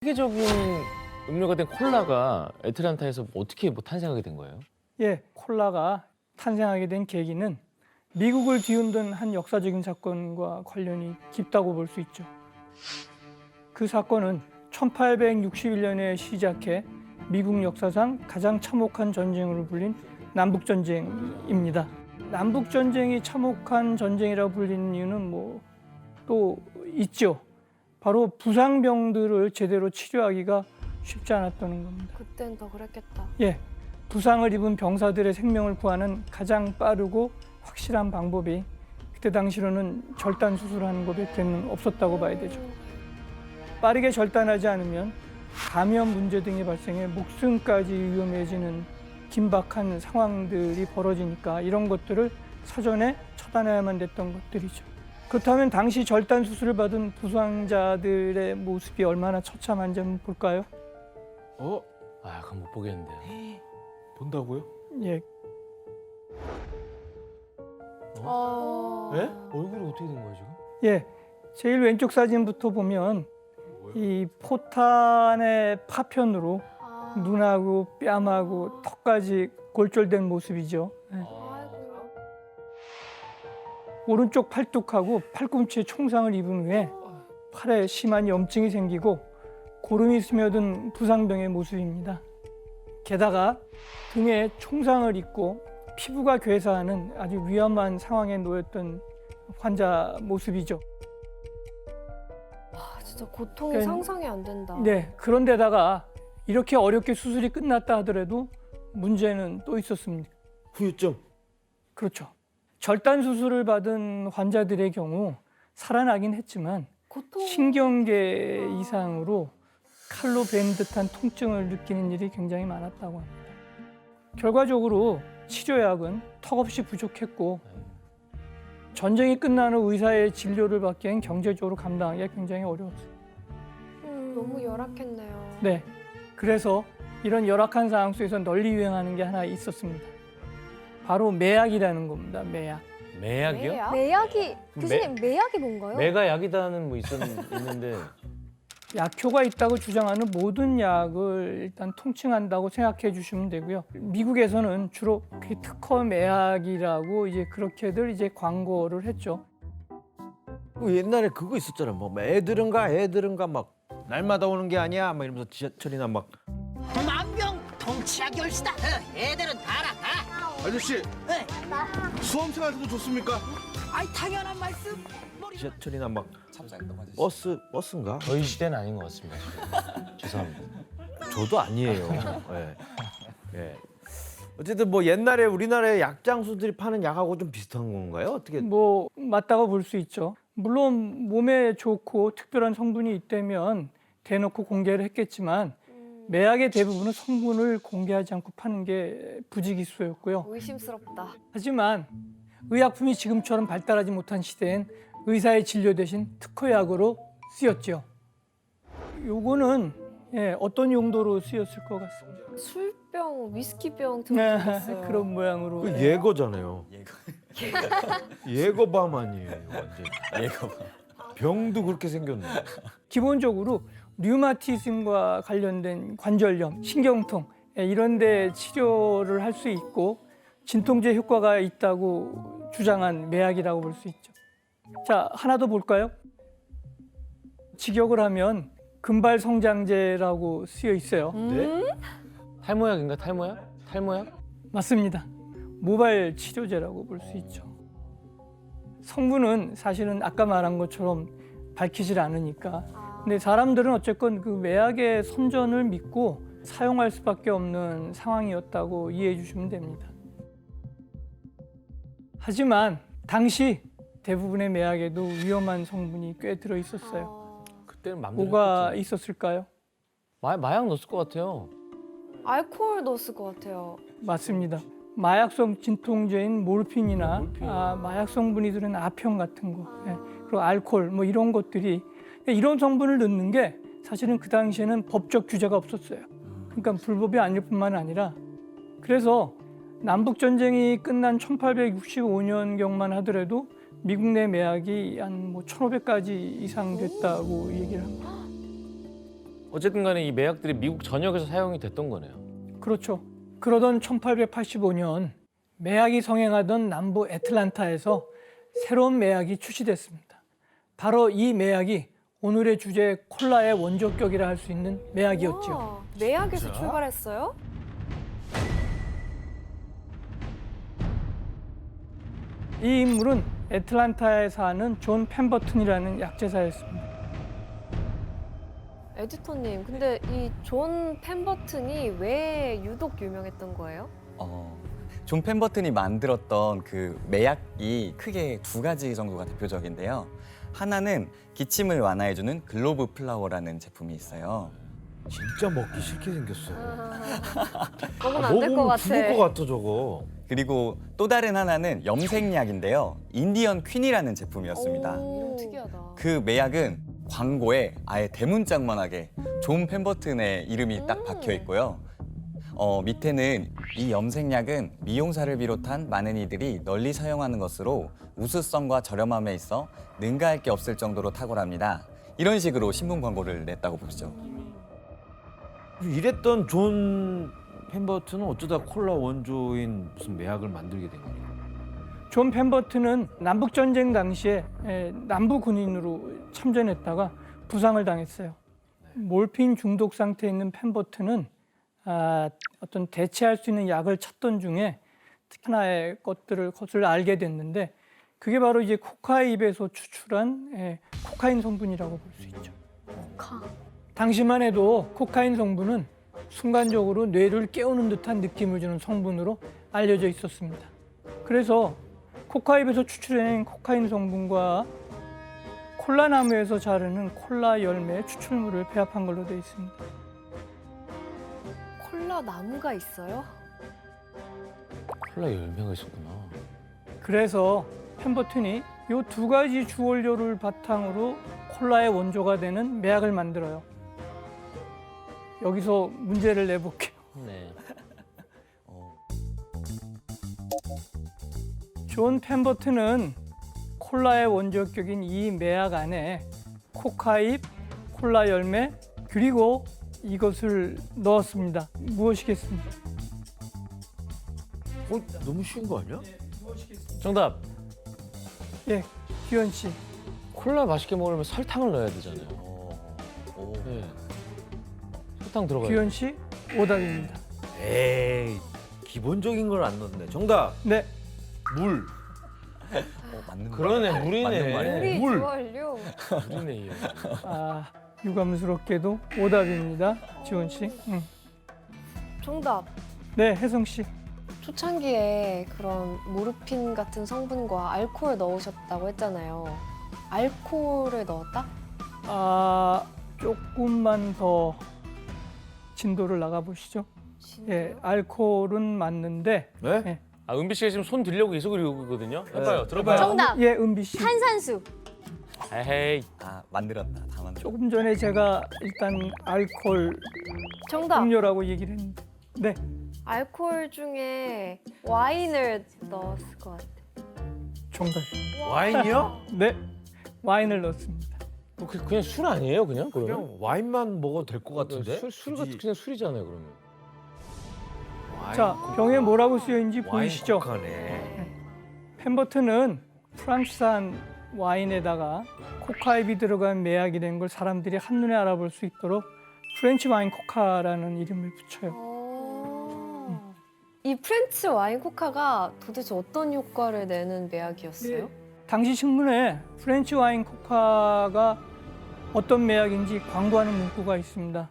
세계적인 음료가 된 콜라가 애틀란타에서 어떻게 탄생하게 된 거예요? 예, 콜라가 탄생하게 된 계기는 미국을 뒤흔든 한 역사적인 사건과 관련이 깊다고 볼 수 있죠. 그 사건은 1861년에 시작해 미국 역사상 가장 참혹한 전쟁으로 불린 남북전쟁입니다. 남북전쟁이 참혹한 전쟁이라고 불리는 이유는 또 있죠. 바로 부상병들을 제대로 치료하기가 쉽지 않았다는 겁니다. 그땐 더 그랬겠다. 예, 부상을 입은 병사들의 생명을 구하는 가장 빠르고 확실한 방법이 그때 당시로는 절단 수술하는 것밖에는 없었다고 봐야 되죠. 빠르게 절단하지 않으면 감염 문제 등이 발생해 목숨까지 위험해지는 긴박한 상황들이 벌어지니까 이런 것들을 사전에 처단해야만 됐던 것들이죠. 그렇다면 당시 절단 수술을 받은 부상자들의 모습이 얼마나 처참한지 한번 볼까요? 그건 못 보겠는데요. 본다고요? 예, 예? 얼굴이 어떻게 된 거예요 지금? 예, 제일 왼쪽 사진부터 보면 이 포탄의 파편으로 눈하고 뺨하고 턱까지 골절된 모습이죠. 예. 아이고. 오른쪽 팔뚝하고 팔꿈치에 총상을 입은 후에 팔에 심한 염증이 생기고 고름이 스며든 부상병의 모습입니다. 게다가 등에 총상을 입고 피부가 괴사하는 아주 위험한 상황에 놓였던 환자 모습이죠. 진짜 고통이 그러니까- 상상이 안 된다. 네, 그런데다가 이렇게 어렵게 수술이 끝났다 하더라도 문제는 또 있었습니다. 후유증. 그렇죠. 절단 수술을 받은 환자들의 경우 살아나긴 했지만 고통. 신경계 이상으로 칼로 벤 듯한 통증을 느끼는 일이 굉장히 많았다고 합니다. 결과적으로 치료약은 턱없이 부족했고 전쟁이 끝난 후 의사의 진료를 받기엔 경제적으로 감당하기가 굉장히 어려웠어요. 너무 열악했네요. 네, 그래서 이런 열악한 상황 속에서 널리 유행하는 게 하나 있었습니다. 바로 매약이라는 겁니다. 매약. 매약이요? 매약? 매약이 매- 교수님 매약이 뭔가요? 매가 약이다는 있는데 약효가 있다고 주장하는 모든 약을 일단 통칭한다고 생각해 주시면 되고요. 미국에서는 주로 그 특허 매약이라고 이제 그렇게들 이제 광고를 했죠. 옛날에 그거 있었잖아. 뭐 애들은가 막 날마다 오는 게 아니야. 막 이러면서 지하철이나 막 만병통치약 열시다. 애들은 가라 가. 아저씨, 수험생한테도 좋습니까? 아이 당연한 말씀. 지하철이나 막 버스인가? 저희 시대는 아닌 것 같습니다. 죄송합니다. 저도 아니에요. 예. 예. 어쨌든 뭐 옛날에 우리나라의 약장수들이 파는 약하고 좀 비슷한 건가요? 어떻게? 맞다고 볼 수 있죠. 물론 몸에 좋고 특별한 성분이 있다면 대놓고 공개를 했겠지만 매약의 대부분은 성분을 공개하지 않고 파는 게 부지기수였고요. 의심스럽다. 하지만 의약품이 지금처럼 발달하지 못한 시대엔 의사의 진료 대신 특허약으로 쓰였죠. 요거는 어떤 용도로 쓰였을 것 같습니다. 술병, 위스키병 네, 들어있어요. 그런 모양으로. 그 예거잖아요. 예거밤 아니에요, 완전. 예거. 병도 그렇게 생겼네. 기본적으로 류마티즘과 관련된 관절염, 신경통 이런 데 치료를 할 수 있고 진통제 효과가 있다고 주장한 매약이라고 볼 수 있죠. 자, 하나 더 볼까요? 직역을 하면 금발 성장제라고 쓰여 있어요. 네? 탈모약인가 탈모약? 탈모약? 맞습니다. 모발 치료제라고 볼 수 있죠. 성분은 사실은 아까 말한 것처럼 밝히질 않으니까. 근데 사람들은 어쨌건 그 매약의 선전을 믿고 사용할 수밖에 없는 상황이었다고 이해해 주시면 됩니다. 하지만 당시 대부분의 매약에도 위험한 성분이 꽤 들어 있었어요. 그때는 맘대로 뭐가 했겠지. 있었을까요? 마약 넣었을 것 같아요. 알코올 넣었을 것 같아요. 맞습니다. 마약성 진통제인 몰핀이나 마약 성분이 들은 아편 같은 거, 그리고 알코올 뭐 이런 것들이 이런 성분을 넣는 게 사실은 그 당시에는 법적 규제가 없었어요. 그러니까 불법이 아닐 뿐만 아니라 그래서 남북 전쟁이 끝난 1865년경만 하더라도 미국 내 매약이 한 1,500가지 이상 됐다고 얘기를 합니다. 어쨌든 간에 이 매약들이 미국 전역에서 사용이 됐던 거네요. 그렇죠. 그러던 1885년 매약이 성행하던 남부 애틀란타에서 새로운 매약이 출시됐습니다. 바로 이 매약이 오늘의 주제 콜라의 원조격이라 할 수 있는 매약이었죠. 우와, 매약에서 출발했어요? 이 인물은 애틀란타에 사는 존 펜버튼이라는 약제사였습니다. 에디터님, 근데 이 존 펜버튼이 왜 유독 유명했던 거예요? 존 펜버튼이 만들었던 그 매약이 크게 두 가지 정도가 대표적인데요. 하나는 기침을 완화해주는 글로브 플라워라는 제품이 있어요. 진짜 먹기 싫게 생겼어. 먹으면 안 될 것 같아. 죽을 것 같아 저거. 그리고 또 다른 하나는 염색약인데요. 인디언 퀸이라는 제품이었습니다. 이름 특이하다. 그 매약은 광고에 아예 대문짝만하게 존 펜버튼의 이름이 딱 박혀 있고요. 밑에는 이 염색약은 미용사를 비롯한 많은 이들이 널리 사용하는 것으로 우수성과 저렴함에 있어 능가할 게 없을 정도로 탁월합니다. 이런 식으로 신문 광고를 냈다고 보시죠. 이랬던 존 펜버튼은 어쩌다 콜라 원조인 무슨 매약을 만들게 된 거예요? 존 펜버튼은 남북전쟁 당시에 남부 군인으로 참전했다가 부상을 당했어요. 몰핀 중독 상태에 있는 펜버튼은 어떤 대체할 수 있는 약을 찾던 중에 하나의 것을 알게 됐는데 그게 바로 이제 코카잎에서 추출한 코카인 성분이라고 볼 수 있죠. 당시만 해도 코카인 성분은 순간적으로 뇌를 깨우는 듯한 느낌을 주는 성분으로 알려져 있었습니다. 그래서 코카잎에서 추출해낸 코카인 성분과 콜라나무에서 자르는 콜라 열매의 추출물을 배합한 걸로 되어 있습니다. 콜라 나무가 있어요? 콜라 열매가 있었구나. 그래서 펜버튼이 이 두 가지 주원료를 바탕으로 콜라의 원조가 되는 매약을 만들어요. 여기서 문제를 내볼게요. 네. 존 펜버튼은 콜라의 원조격인 이 매약 안에 코카잎, 콜라 열매, 그리고 이것을 넣었습니다. 무엇이겠습니까? 너무 쉬운 거 아니야? 정답. 예, 규현 씨. 콜라 맛있게 먹으려면 설탕을 넣어야 되잖아요. 네. 설탕 들어가요. 규현 씨 오답입니다. 에이 기본적인 걸 안 넣었네. 정답 네, 물. 맞는 그러네, 말. 물이네. 맞는 말이에요. 우리 물. 주원료. 물이네 이 유감스럽게도 오답입니다. 지원 씨. 정답. 네, 혜성 씨. 초창기에 그런 모르핀 같은 성분과 알코올 넣으셨다고 했잖아요. 알코올을 넣었다? 조금만 더 진도를 나가 보시죠. 예, 알코올은 맞는데. 네? 예. 은비 씨가 지금 손 들려고 계속 이러고 있거든요. 해봐요. 들어봐요. 정답. 예, 은비 씨. 탄산수. 에헤이. 만들었다. 다 만들었다. 조금 전에 제가 일단 알코올 정답. 음료라고 얘기를 했는데. 네, 알코올 중에 와인을 넣었을 것 같아. 정답. 와인이요? 네, 와인을 넣었습니다. 뭐 그냥 술 아니에요, 그냥? 그러면? 그냥 와인만 먹어도 될 것 같은데? 술 같은 그냥 술이잖아요, 그러면. 와인 자, 코카. 병에 뭐라고 쓰여 있는지 와인 보이시죠? 코카네. 펜버튼은 프랑스산 와인에다가 코카잎이 들어간 매약이 된 걸 사람들이 한눈에 알아볼 수 있도록 프렌치 와인 코카라는 이름을 붙여요. 이 프렌치 와인 코카가 도대체 어떤 효과를 내는 매약이었어요? 당시 신문에 프렌치 와인 코카가 어떤 매약인지 광고하는 문구가 있습니다.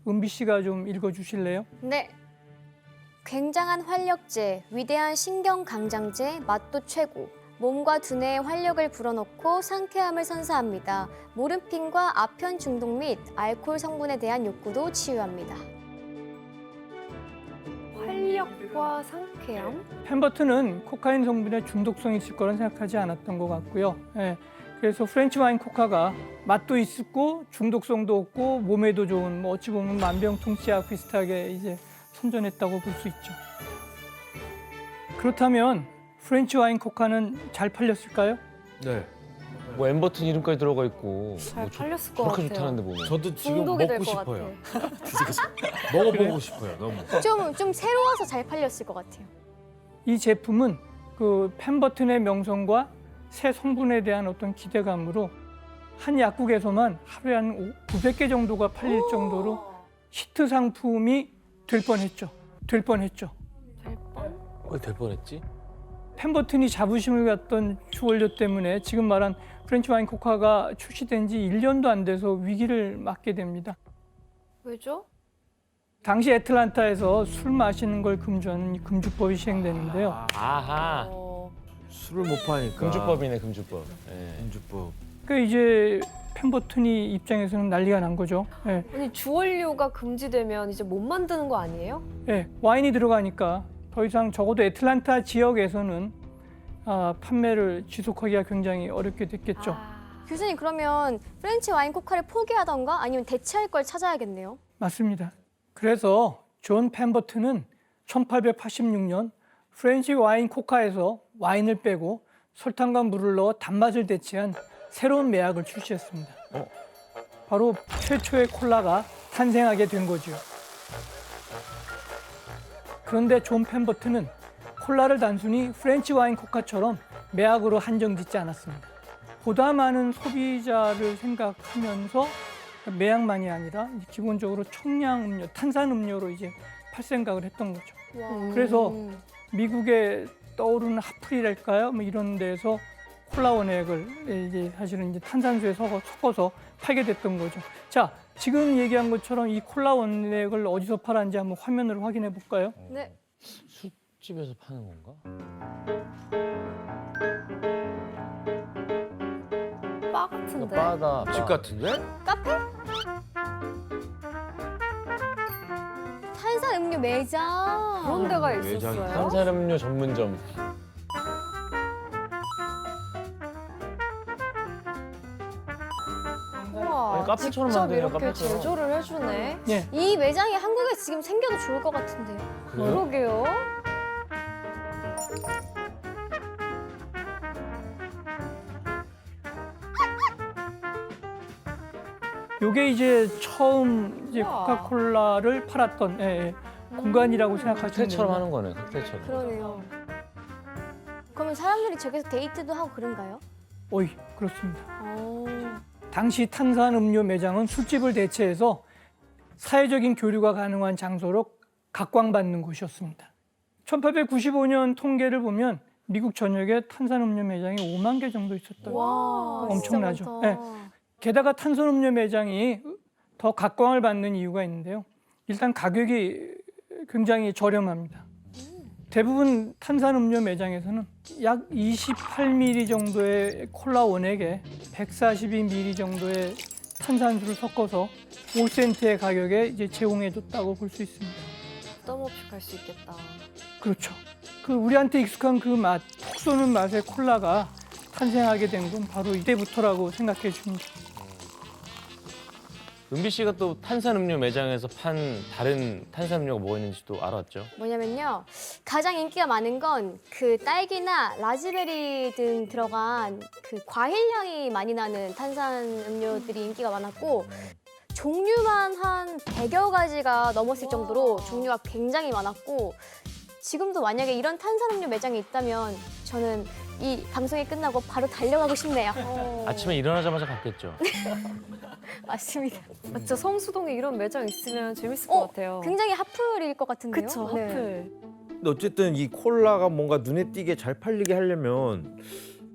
은비 씨가 좀 읽어주실래요? 네. 굉장한 활력제, 위대한 신경 강장제, 맛도 최고. 몸과 두뇌에 활력을 불어넣고 상쾌함을 선사합니다. 모르핀과 아편 중독 및 알코올 성분에 대한 욕구도 치유합니다. 활력과 상쾌함? 펜버튼은 코카인 성분에 중독성이 있을 거란 생각하지 않았던 것 같고요. 예, 그래서 프렌치 와인 코카가 맛도 있고 중독성도 없고 몸에도 좋은 뭐 어찌 보면 만병통치약 비슷하게 이제 선전했다고 볼 수 있죠. 그렇다면 프렌치 와인 코카는 잘 팔렸을까요? 네. 뭐 엠버튼 이름까지 들어가 있고. 잘 뭐 팔렸을 것 저렇게 같아요. 좋다는데 보면. 저도 지금 중독이 될 먹고 것 싶어요. 같아. 먹어보고 싶어요. 너무. 좀 새로워서 잘 팔렸을 것 같아요. 이 제품은 그 펜버튼의 명성과 새 성분에 대한 어떤 기대감으로 한 약국에서만 하루에 한 900개 정도가 팔릴 정도로 히트 상품이 될 뻔했죠. 될 뻔? 왜 될 뻔했지? 펜버튼이 자부심을 갖던 주원료 때문에 지금 말한 프렌치 와인 코카가 출시된 지 1년도 안 돼서 위기를 맞게 됩니다. 왜죠? 당시 애틀란타에서 술 마시는 걸 금주하는 이 금주법이 시행되는데요. 아하. 술을 못 파니까. 금주법이네, 금주법. 예. 금주법. 그 이제 펜버튼이 입장에서는 난리가 난 거죠. 예, 아니 주원료가 금지되면 이제 못 만드는 거 아니에요? 예, 와인이 들어가니까 더 이상 적어도 애틀란타 지역에서는 판매를 지속하기가 굉장히 어렵게 됐겠죠. 교수님 그러면 프렌치 와인 코카를 포기하던가 아니면 대체할 걸 찾아야겠네요. 맞습니다. 그래서 존 펜버튼은 1886년 프렌치 와인 코카에서 와인을 빼고 설탕과 물을 넣어 단맛을 대체한 새로운 매약을 출시했습니다. 바로 최초의 콜라가 탄생하게 된 거죠. 그런데 존 펜버튼은 콜라를 단순히 프렌치 와인 코카처럼 매약으로 한정짓지 않았습니다. 보다 많은 소비자를 생각하면서 매약만이 아니라 기본적으로 청량 음료, 탄산 음료로 이제 팔 생각을 했던 거죠. 그래서 미국에 떠오르는 핫플이랄까요? 뭐 이런 데서 콜라 원액을 이제 사실은 이제 탄산수에 섞어서 팔게 됐던 거죠. 자, 지금 얘기한 것처럼 이 콜라 원액을 어디서 팔았는지 한번 화면으로 확인해 볼까요? 네. 술집에서 파는 건가? 바 같은데. 바다. 집 같은데? 카페? 탄산 음료 매장. 그런 데가 매장이 있었어요? 탄산음료 전문점. 우와, 아니, 카페처럼 직접 만드네요, 이렇게 카페처럼. 제조를 해주네. 예. 이 매장이 한국에 지금 생겨도 좋을 것 같은데요. 그러게요. 요게 이제 처음 이제 우와. 코카콜라를 팔았던 공간이라고 생각하시면 칵테일처럼 됩니다. 하는 거네, 칵테일처럼. 그러네요. 그러면 사람들이 저기서 데이트도 하고 그런가요? 오이, 그렇습니다. 오. 당시 탄산 음료 매장은 술집을 대체해서 사회적인 교류가 가능한 장소로 각광받는 곳이었습니다. 1895년 통계를 보면 미국 전역에 탄산 음료 매장이 5만 개 정도 있었다고. 와, 엄청나죠. 진짜 네. 많다. 게다가 탄산 음료 매장이 더 각광을 받는 이유가 있는데요. 일단 가격이 굉장히 저렴합니다. 대부분 탄산 음료 매장에서는 약 28ml 정도의 콜라 원액에 142ml 정도의 탄산수를 섞어서 5센트의 가격에 이제 제공해줬다고 볼 수 있습니다. 부담 없이 갈 수 있겠다. 그렇죠. 그 우리한테 익숙한 그 맛, 톡 쏘는 맛의 콜라가 탄생하게 된 건 바로 이때부터라고 생각해 줍니다. 은비 씨가 또 탄산음료 매장에서 판 다른 탄산음료가 뭐가 있는지도 알았죠? 뭐냐면요. 가장 인기가 많은 건 그 딸기나 라즈베리 등 들어간 그 과일 향이 많이 나는 탄산 음료들이 인기가 많았고 종류만 한 100여 가지가 넘었을 정도로 종류가 굉장히 많았고 지금도 만약에 이런 탄산음료 매장이 있다면 저는 이 방송이 끝나고 바로 달려가고 싶네요. 아침에 일어나자마자 갔겠죠? 맞습니다. 진짜 성수동에 이런 매장 있으면 재밌을 것 같아요. 굉장히 핫플일 것 같은데요. 그쵸, 네. 하플. 근데 어쨌든 이 콜라가 뭔가 눈에 띄게 잘 팔리게 하려면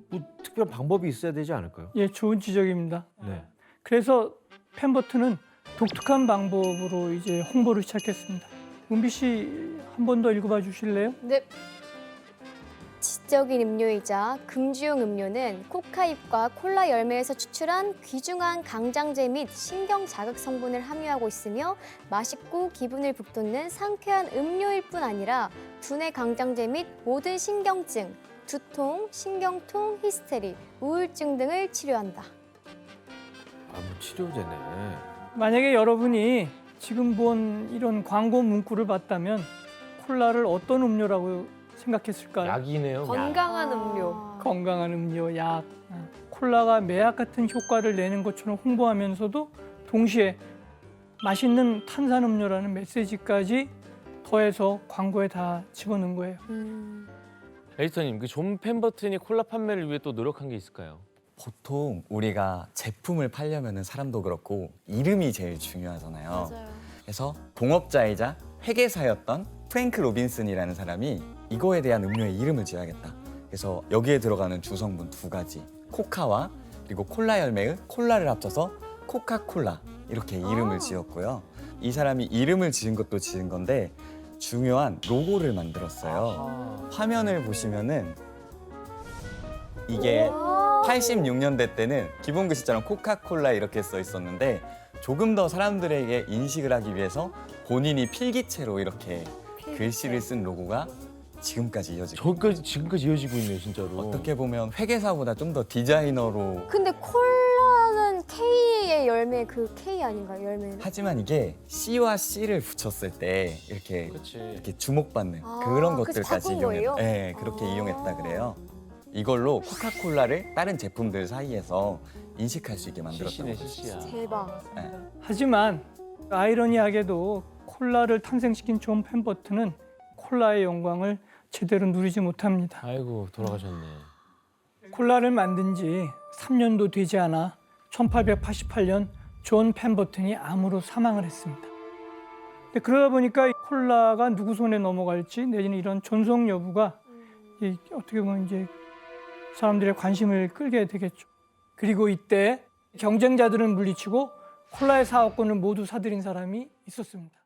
뭐 특별한 방법이 있어야 되지 않을까요? 예, 좋은 지적입니다. 네. 그래서 펜버튼은 독특한 방법으로 이제 홍보를 시작했습니다. 은비 씨 한 번 더 읽어봐 주실래요? 네. 지적인 음료이자 금주용 음료는 코카잎과 콜라 열매에서 추출한 귀중한 강장제 및 신경 자극 성분을 함유하고 있으며 맛있고 기분을 북돋는 상쾌한 음료일 뿐 아니라 두뇌 강장제 및 모든 신경증, 두통, 신경통, 히스테리, 우울증 등을 치료한다. 아, 뭐 치료제네. 만약에 여러분이 지금 본 이런 광고 문구를 봤다면 콜라를 어떤 음료라고 생각했을까요? 약이네요. 약. 건강한 음료. 건강한 음료, 약. 콜라가 매약 같은 효과를 내는 것처럼 홍보하면서도 동시에 맛있는 탄산음료라는 메시지까지 더해서 광고에 다 집어넣은 거예요. 에디터님, 그 존 펜버튼이 콜라 판매를 위해 또 노력한 게 있을까요? 보통 우리가 제품을 팔려면 사람도 그렇고 이름이 제일 중요하잖아요. 맞아요. 그래서 동업자이자 회계사였던 프랭크 로빈슨이라는 사람이 이거에 대한 음료의 이름을 지어야겠다. 그래서 여기에 들어가는 주성분 2가지, 코카와 그리고 콜라 열매의 콜라를 합쳐서 코카콜라 이렇게 이름을 지었고요. 이 사람이 이름을 지은 것도 지은 건데 중요한 로고를 만들었어요. 화면을 보시면은 이게 86년대 때는 기본 글씨처럼 코카콜라 이렇게 써 있었는데 조금 더 사람들에게 인식을 하기 위해서 본인이 필기체로 이렇게 글씨를 쓴 로고가 지금까지 이어지고 지금까지 이어지고 있네요, 진짜로. 어떻게 보면 회계사보다 좀 더 디자이너로 근데 콜라는 K의 열매 그 K 아닌가요? 열매는? 하지만 이게 C와 C를 붙였을 때 이렇게 그렇지. 이렇게 주목받는 아, 그런 그래서 것들까지 바꾼 거예요? 네, 그렇게 아. 이용했다 그래요. 이걸로 코카콜라를 다른 제품들 사이에서 인식할 수 있게 만들었던 CC네, 거죠. CC야. 대박. 네. 하지만 아이러니하게도 콜라를 탄생시킨 존 펜버튼은 콜라의 영광을 제대로 누리지 못합니다. 아이고, 돌아가셨네. 콜라를 만든 지 3년도 되지 않아 1888년 존 펜버튼이 암으로 사망을 했습니다. 근데 그러다 보니까 콜라가 누구 손에 넘어갈지 내지는 이런 존속 여부가 어떻게 보면 이제 사람들의 관심을 끌게 되겠죠. 그리고 이때 경쟁자들은 물리치고 콜라의 사업권을 모두 사들인 사람이 있었습니다.